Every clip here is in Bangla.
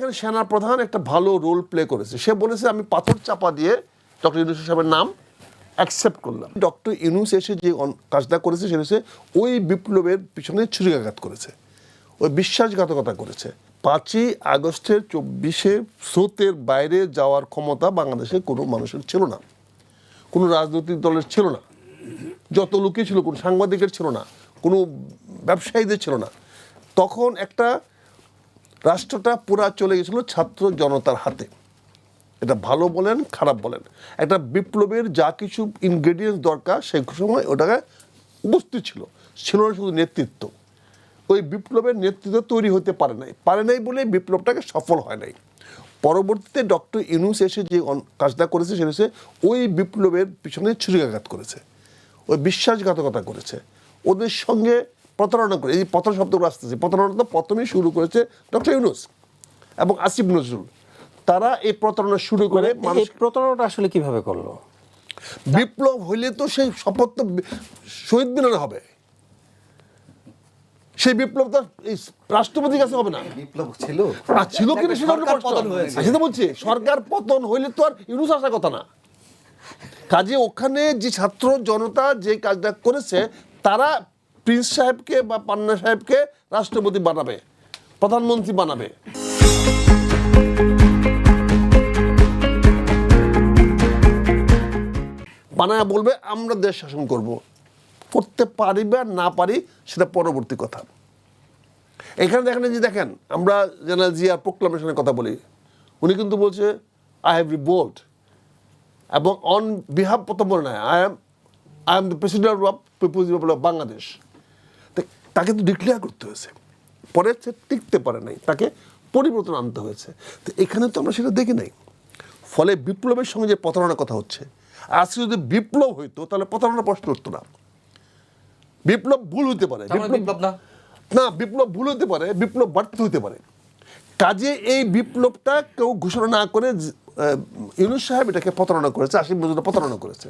এখানে সেনা প্রধান একটা ভালো রোল প্লে করেছে। সে বলেছে আমি পাথর চাপা দিয়ে ডক্টর ইউনূস সাহেবের নাম অ্যাকসেপ্ট করলাম। ডক্টর ইউনূস এসে যে কাজটা করেছে সেটা হচ্ছে ওই বিপ্লবের পিছনে ছুরিকাঘাত করেছে, ওই বিশ্বাসঘাতকতা করেছে। 5ই আগস্টের 24শে স্রোতের বাইরে যাওয়ার ক্ষমতা বাংলাদেশে কোনো মানুষের ছিল না, কোনো রাজনৈতিক দলের ছিল না, যত লোকই ছিল, কোনো সাংবাদিকের ছিল না, কোনো ব্যবসায়ীদের ছিল না। তখন একটা রাষ্ট্রটা পুরা চলে গেছিল ছাত্র জনতার হাতে। এটা ভালো বলেন খারাপ বলেন, একটা বিপ্লবের যা কিছু ইনগ্রেডিয়েন্টস দরকার সেই সময় ওটাকে উপস্থিত ছিল না শুধু নেতৃত্ব। ওই বিপ্লবের নেতৃত্ব তৈরি হতে পারে নাই বলে বিপ্লবটাকে সফল হয় নাই। পরবর্তীতে ডক্টর ইউনূস এসে যে কাজটা করেছে সেটা হচ্ছে ওই বিপ্লবের পিছনে ছুরিকাঘাত করেছে, ওই বিশ্বাসঘাতকতা করেছে, ওদের সঙ্গে প্রতারণা করে। এই যে প্রতারণা শব্দগুলো আসতেছে, প্রতারণা তো প্রথমেই শুরু করেছে ডক্টর ইউনূস এবং আসিফ নজরুল। তারা এই প্রতারণা শুরু করে। এই প্রতারণাটা আসলে কিভাবে করলো? বিপ্লব হইলে তো সেই শপথ তো শহীদ মিনারে হবে, সেই বিপ্লব তো রাষ্ট্রপতির কাছে হবে না। বিপ্লব ছিল ছিল কিনা সেটা বলছি, সরকার পতন হইলে তো আর ইউনূস আসার কথা না। কাজে ওখানে যে ছাত্র জনতা যে কাজটা করেছে, তারা প্রিন্স সাহেবকে বা পান্না সাহেবকে রাষ্ট্রপতি বানাবে, প্রধানমন্ত্রী বানাবে। বানায় বলবে আমরা দেশ শাসন করতে পারি বা না পারি সেটা পরবর্তী কথা। এখানে দেখেন আমরা জেনারেল জিয়ার প্রোক্লামেশনের কথা বলি, উনি কিন্তু বলছে আই হ্যাভ রিভোল্ট, এবং অন বিহাফ প্রথম বলে নাই I am the president of people's republic of Bangladesh. তাকে তো ডিক্লেয়ার করতে হয়েছে, পরে সে টিকতে পারে নাই, তাকে পরিবর্তন আনতে হয়েছে। তো এখানে তো আমরা সেটা দেখি নাই। ফলে বিপ্লবের সঙ্গে যে প্রতারণার কথা হচ্ছে, আজকে যদি বিপ্লব হইতো তাহলে প্রতারণার প্রশ্ন উঠতো না। বিপ্লব ভুল হইতে পারে, বিপ্লব ভুল হতে পারে, বিপ্লব ব্যর্থ হতে পারে। কাজে এই বিপ্লবটা কেউ ঘোষণা না করে ইউনূস সাহেব এটাকে প্রতারণা করেছে, আসিফ নজরুল প্রতারণা করেছে।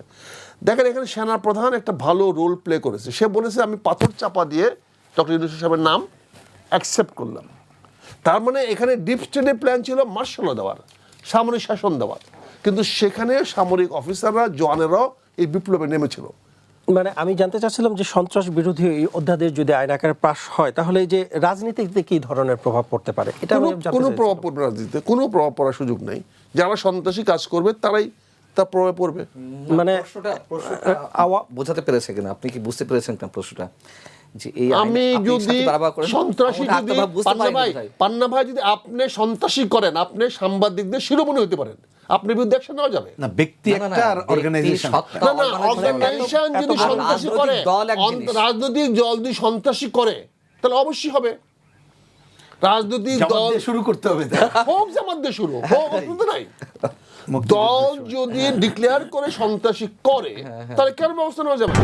দেখেন এখানে সেনা প্রধান একটা ভালো রোল প্লে করেছে। সে বলেছে আমি পাথর চাপা দিয়ে ডক্টর ইউনূস সাহেবের নাম অ্যাকসেপ্ট করলাম। তার মানে এখানে ডিপ স্টেটের প্ল্যান ছিল মার্শাল দেওয়ার, সামরিক শাসন দেওয়ার, কিন্তু সেখানে সামরিক অফিসাররা জওয়ানেরাও এই বিপ্লবে নেমেছিল। মানে আমি জানতে চাচ্ছিলাম যে সন্ত্রাস বিরোধী এই অধ্যাদেশ যদি আইন আকারে পাস হয় তাহলে এই যে রাজনীতিতে কি ধরনের প্রভাব পড়তে পারে? এটা কোনো প্রভাব পড়বে রাজনীতিতে, কোনো প্রভাব পড়ার সুযোগ নেই। যারা সন্ত্রাসী কাজ করবে তারাই তার প্রভাবে পড়বে। মানে বোঝাতে পেরেছে কিনা, আপনি কি বুঝতে পেরেছেন কিনা প্রশ্নটা? আমি যদি সন্ত্রাসী, যদি পান্না ভাই যদি আপনি সন্ত্রাসী করেন, আপনি সাংবাদিকদের শিরোমণি হতে পারেন, আপনি বিরুদ্ধে অ্যাকশন নেওয়া যাবে না। ব্যক্তি একটা আর অর্গানাইজেশন, অর্গানাইজেশন যদি সন্ত্রাসী করে, রাজনৈতিক দল যদি সন্ত্রাসী করে তাহলে অবশ্যই হবে। রাজনৈতিক দল শুরু করতে হবে, হোক জামাত দিয়ে শুরু হোক, নাই দল যদি ডিক্লেয়ার করে সন্ত্রাসী করে তাহলে কেন ব্যবস্থা নেওয়া যাবে?